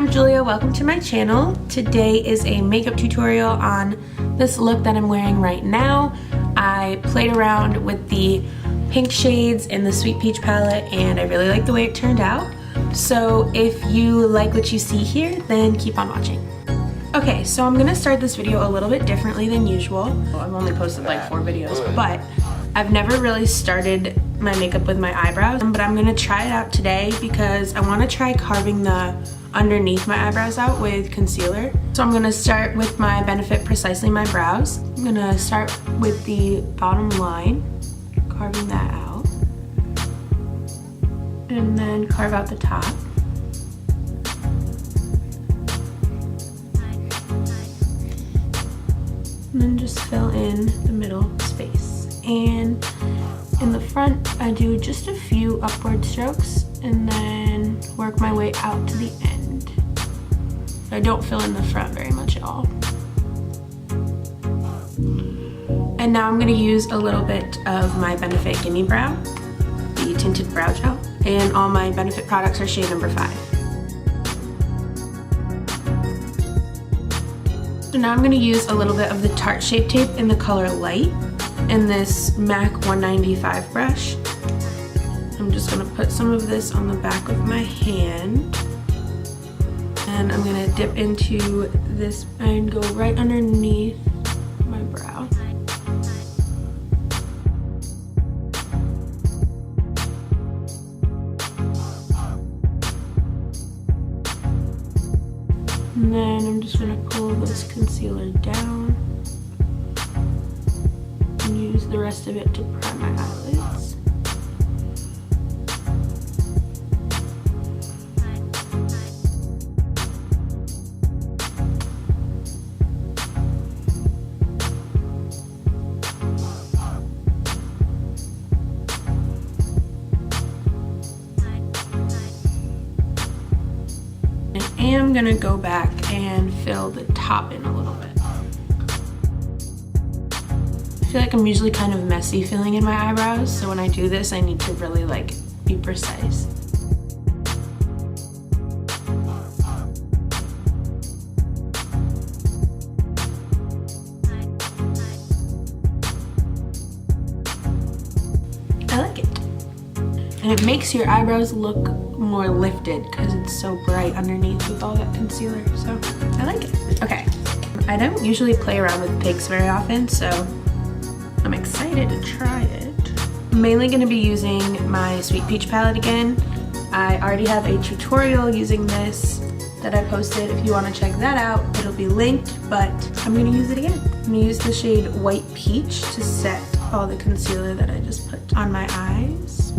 I'm Julia, welcome to my channel. Today is a makeup tutorial on this look that I'm wearing right now. I played around with the pink shades in the Sweet Peach palette and I really like the way it turned out. So if you like what you see here, then keep on watching. Okay, so I'm gonna start this video a little bit differently than usual. Well, I've only posted like 4 videos, but I've never really started my makeup with my eyebrows, but I'm gonna try it out today because I wanna try carving the underneath my eyebrows out with concealer. So I'm gonna start with my Benefit Precisely My Brows. I'm gonna start with the bottom line, carving that out, and then carve out the top. And then just fill in the middle space. And in the front, I do just a few upward strokes and then work my way out to the end. I don't fill in the front very much at all. And now I'm gonna use a little bit of my Benefit Gimme Brow, the tinted brow gel, and all my Benefit products are shade number 5. So now I'm gonna use a little bit of the Tarte Shape Tape in the color Light in this MAC 195 brush. I'm just gonna put some of this on the back of my hand. And I'm gonna dip into this and go right underneath my brow. And then I'm just gonna pull this concealer down and use the rest of it to prime my eyelids. I am gonna go back and fill the top in a little bit. I feel like I'm usually kind of messy filling in my eyebrows, so when I do this, I need to really like be precise. I like it. And it makes your eyebrows look more lifted because it's so bright underneath with all that concealer, so I like it. Okay, I don't usually play around with pigs very often, so I'm excited to try it. I'm mainly going to be using my Sweet Peach palette again. I already have a tutorial using this that I posted. If you want to check that out, it'll be linked, but I'm going to use it again. I'm going to use the shade White Peach to set all the concealer that I just put on my eyes.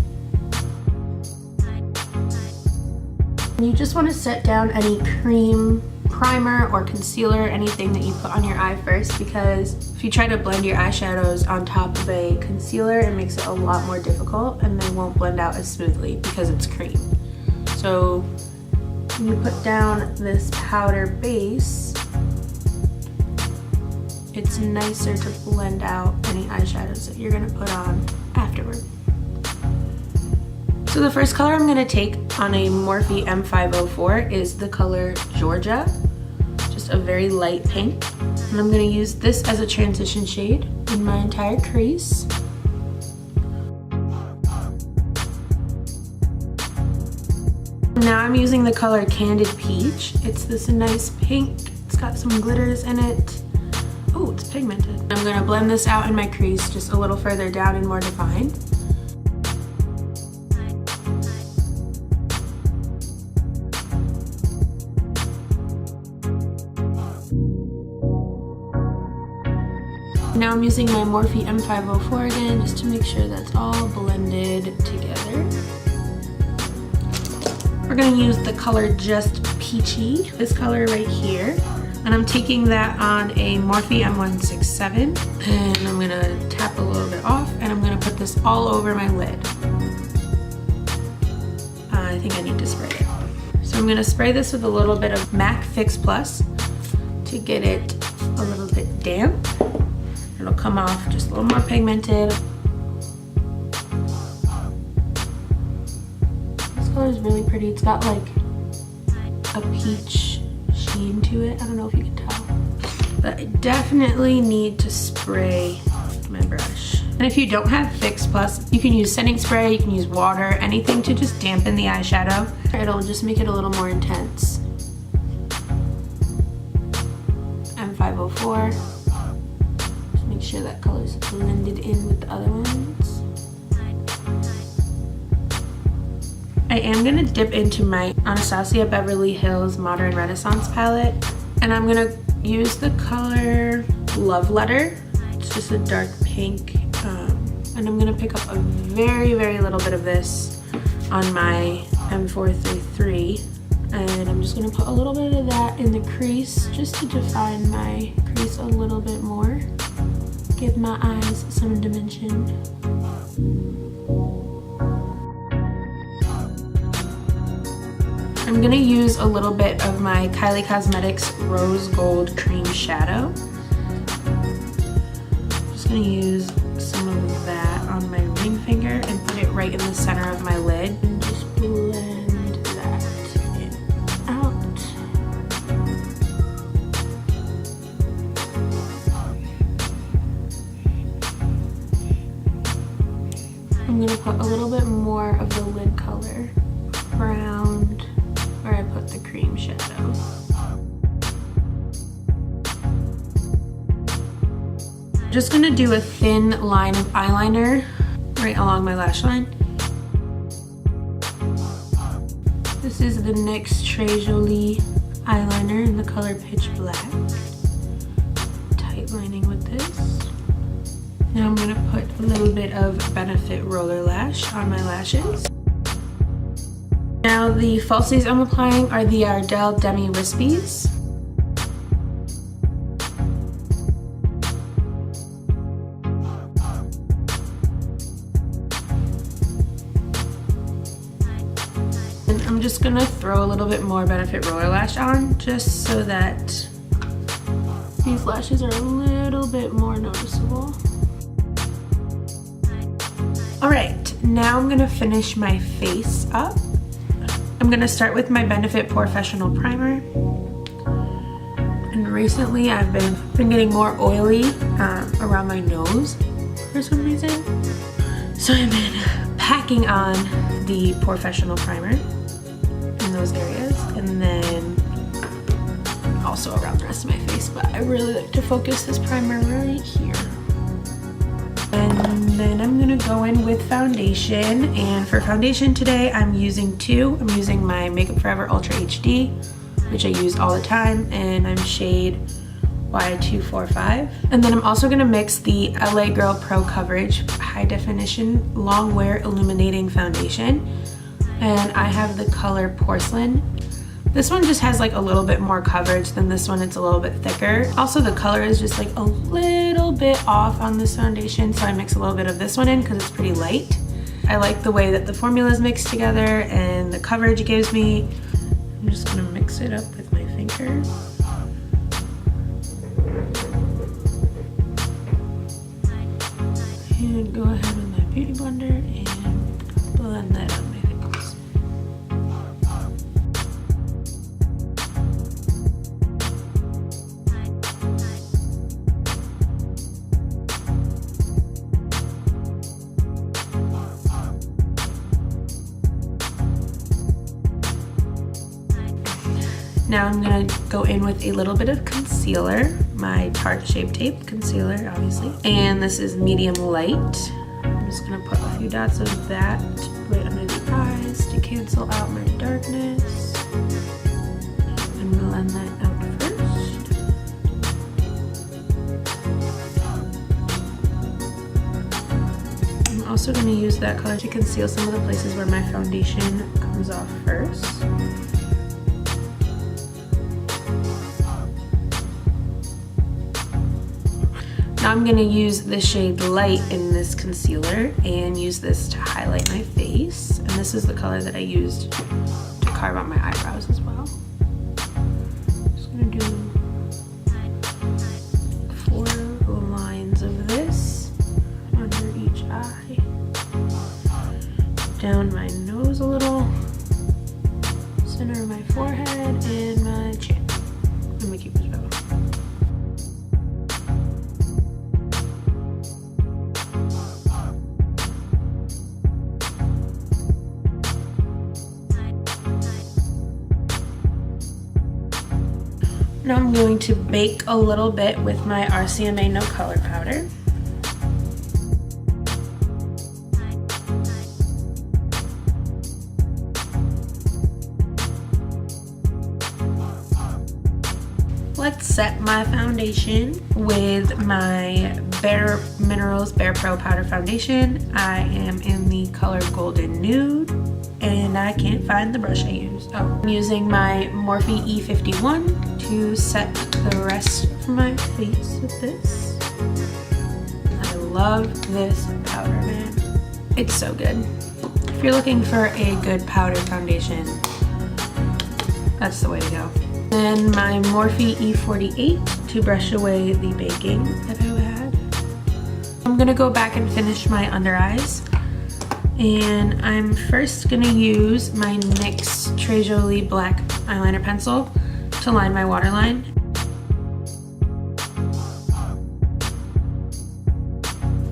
You just want to set down any cream, primer, or concealer, anything that you put on your eye first, because if you try to blend your eyeshadows on top of a concealer, it makes it a lot more difficult and they won't blend out as smoothly because it's cream. So when you put down this powder base, it's nicer to blend out any eyeshadows that you're going to put on afterward. So the first color I'm going to take on a Morphe M504 is the color Georgia, just a very light pink. And I'm going to use this as a transition shade in my entire crease. Now I'm using the color Candied Peach. It's this nice pink, it's got some glitters in it. Oh, it's pigmented. I'm going to blend this out in my crease just a little further down and more defined. Now I'm using my Morphe M504 again just to make sure that's all blended together. We're going to use the color Just Peachy, this color right here. And I'm taking that on a Morphe M167 and I'm going to tap a little bit off and I'm going to put this all over my lid. I think I need to spray it. So I'm going to spray this with a little bit of MAC Fix Plus to get it a little bit damp. It'll come off just a little more pigmented. This color is really pretty. It's got like a peach sheen to it. I don't know if you can tell. But I definitely need to spray my brush. And if you don't have Fix Plus, you can use setting spray, you can use water, anything to just dampen the eyeshadow. It'll just make it a little more intense. M504. Just make sure that color's blended in with the other ones. I am gonna dip into my Anastasia Beverly Hills Modern Renaissance palette, and I'm gonna use the color Love Letter. It's just a dark pink, and I'm gonna pick up a very, very little bit of this on my M433, and I'm just gonna put a little bit of that in the crease just to define my crease a little bit more. Give my eyes some dimension. I'm gonna use a little bit of my Kylie Cosmetics Rose Gold Cream Shadow. Just gonna use some of that on my ring finger and put it right in the center of my lid. And just blend that out. I'm gonna put a little bit more of the lid color around where I put the cream shadow. Just gonna do a thin line of eyeliner right along my lash line. This is the NYX Très Jolie eyeliner in the color Pitch Black. Tight lining with this. Now I'm gonna put a little bit of Benefit Roller Lash on my lashes. Now the falsies I'm applying are the Ardell Demi Wispies. And I'm just gonna throw a little bit more Benefit Roller Lash on just so that these lashes are a little bit more noticeable. All right, now I'm gonna finish my face up. I'm gonna start with my Benefit Professional Primer. And recently I've been getting more oily around my nose for some reason. So I've been packing on the Professional Primer in those areas, and then also around the rest of my face, but I really like to focus this primer right here. And then I'm gonna go in with foundation, and for foundation today I'm using two. I'm using my Makeup Forever Ultra HD, which I use all the time, and I'm shade Y245. And then I'm also gonna mix the LA Girl Pro Coverage High Definition Long Wear Illuminating Foundation, and I have the color Porcelain. This one just has like a little bit more coverage than this one. It's a little bit thicker. Also the color is just like a little bit off on this foundation, so I mix a little bit of this one in because it's pretty light. I like the way that the formula is mixed together and the coverage it gives me. I'm just gonna mix it up with my finger. And go ahead with my beauty blender and blend that on my fingers. Now I'm gonna go in with a little bit of concealer, my Tarte Shape Tape concealer, obviously. And this is medium light. I'm just gonna put a few dots of that right under the eyes to cancel out my darkness. And blend that out first. I'm also gonna use that color to conceal some of the places where my foundation comes off first. Now I'm gonna use the shade Light in this concealer and use this to highlight my face. And this is the color that I used to carve out my eyebrows as well. Just gonna do 4 lines of this under each eye. Down my nose a little, center of my forehead, Now I'm going to bake a little bit with my RCMA No Color Powder. Let's set my foundation with my Bare Minerals BarePRO Powder Foundation. I am in the color Golden Nude, and I can't find the brush I used. Oh, I'm using my Morphe E51 to set the rest of my face with this. I love this powder, man. It's so good. If you're looking for a good powder foundation, that's the way to go. Then my Morphe E48 to brush away the baking that I had. I'm gonna go back and finish my under eyes. And I'm first gonna use my NYX Très Jolie black eyeliner pencil to line my waterline.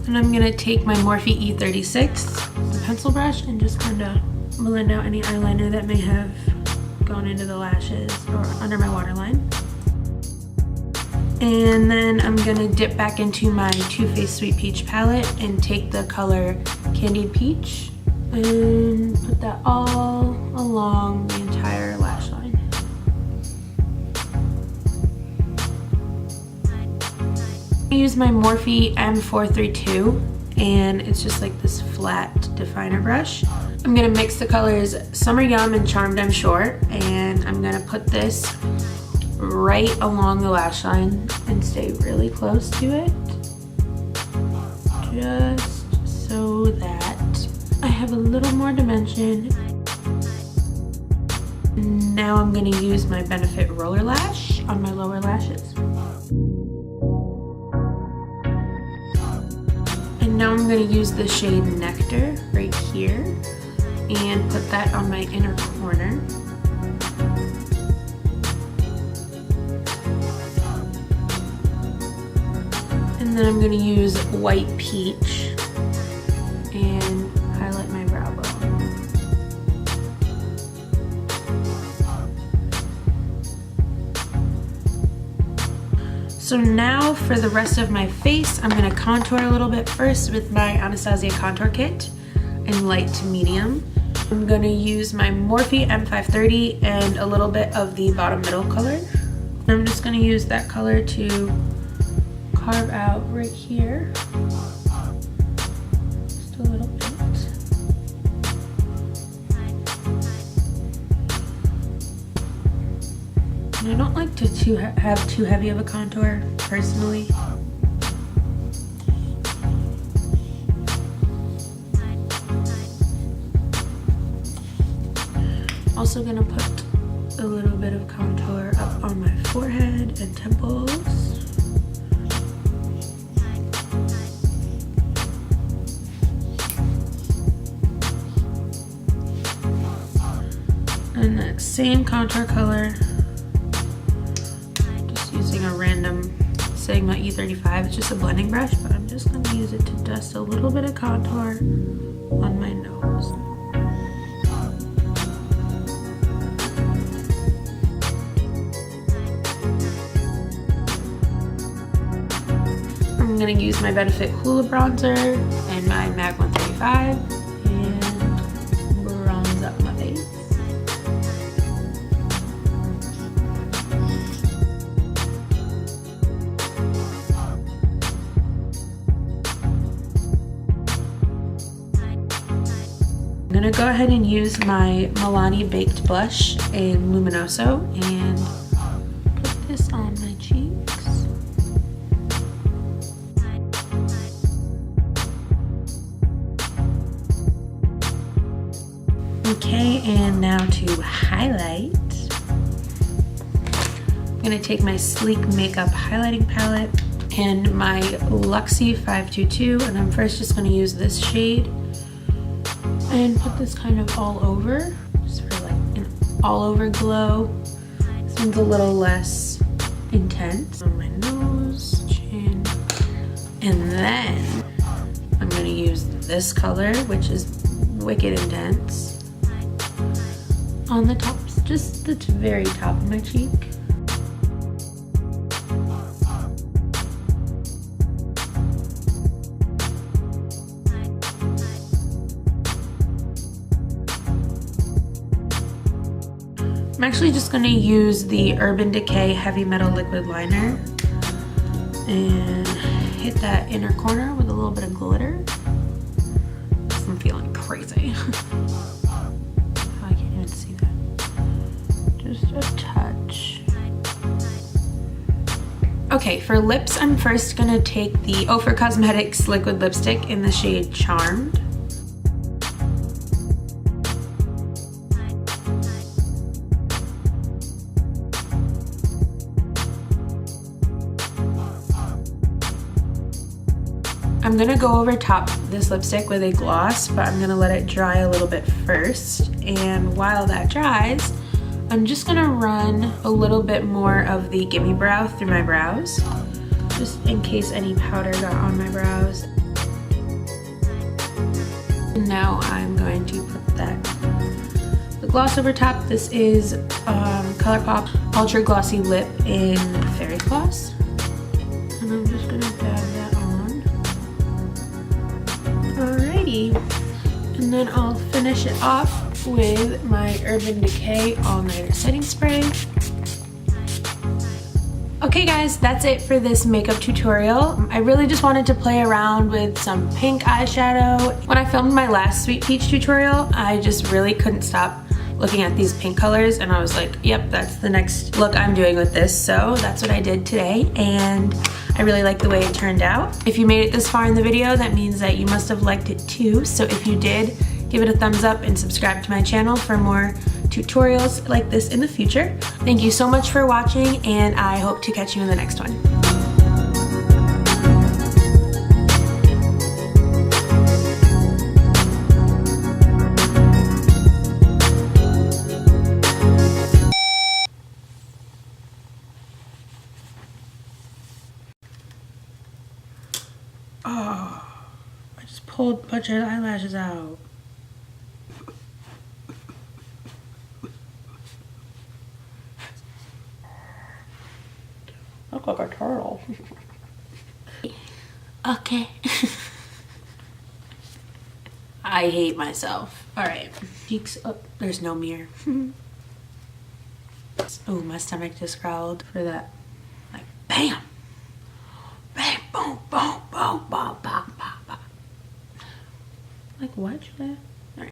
And I'm gonna take my Morphe E36, the pencil brush, and just kinda blend out any eyeliner that may have gone into the lashes or under my waterline. And then I'm gonna dip back into my Too Faced Sweet Peach palette and take the color Candied Peach and put that all along the entire lash line. I use my Morphe M432 and it's just like this flat definer brush. I'm gonna mix the colors Summer Yum and Charmed I'm Short, and I'm gonna put this right along the lash line and stay really close to it, just so that I have a little more dimension. Now I'm gonna use my Benefit Roller Lash on my lower lashes. And now I'm gonna use the shade Nectar right here and put that on my inner corner. And then I'm going to use White Peach and highlight my brow bone. So now for the rest of my face, I'm going to contour a little bit first with my Anastasia contour kit in light to medium. I'm going to use my Morphe M530 and a little bit of the bottom middle color. I'm just going to use that color to carve out right here. Just a little bit. And I don't like to have too heavy of a contour, personally. Also gonna put a little bit of contour up on my forehead and temples. And that same contour color, just using a random Sigma E35. It's just a blending brush, but I'm just gonna use it to dust a little bit of contour on my nose. I'm gonna use my Benefit Hoola bronzer and my MAC 135 and bronze up my face. I'm gonna go ahead and use my Milani Baked Blush in Luminoso and put this on my cheeks. Okay, and now to highlight. I'm gonna take my Sleek Makeup highlighting palette and my Luxie 522, and I'm first just gonna use this shade and put this kind of all over, just for like an all over glow. This one's a little less intense on my nose, chin, and then I'm gonna use this color, which is wicked intense, on the top, just the very top of my cheek. I'm actually just gonna use the Urban Decay Heavy Metal Liquid Liner and hit that inner corner with a little bit of glitter. I'm feeling crazy. I can't even see that. Just a touch. Okay, for lips, I'm first gonna take the Ofra Cosmetics liquid lipstick in the shade Charmed. I'm gonna go over top this lipstick with a gloss, but I'm gonna let it dry a little bit first. And while that dries, I'm just gonna run a little bit more of the Gimme Brow through my brows, just in case any powder got on my brows. And now I'm going to put the gloss over top. This is ColourPop Ultra Glossy Lip in Fairy Gloss. And I'm just gonna dab that on. Alrighty, and then I'll finish it off with my Urban Decay All Nighter Setting Spray. Okay guys, that's it for this makeup tutorial. I really just wanted to play around with some pink eyeshadow. When I filmed my last Sweet Peach tutorial, I just really couldn't stop looking at these pink colors, and I was like, yep, that's the next look I'm doing with this. So that's what I did today, and I really like the way it turned out. If you made it this far in the video, that means that you must have liked it too. So if you did, give it a thumbs up and subscribe to my channel for more tutorials like this in the future. Thank you so much for watching, and I hope to catch you in the next one. Oh, I just pulled a bunch of eyelashes out. Look like a turtle. Okay. I hate myself. Alright. Cheeks up. There's no mirror. Oh, my stomach just growled for that. Like, bam! Bam, boom, boom, boom, boom, boom, boom, boom. Like, what should I?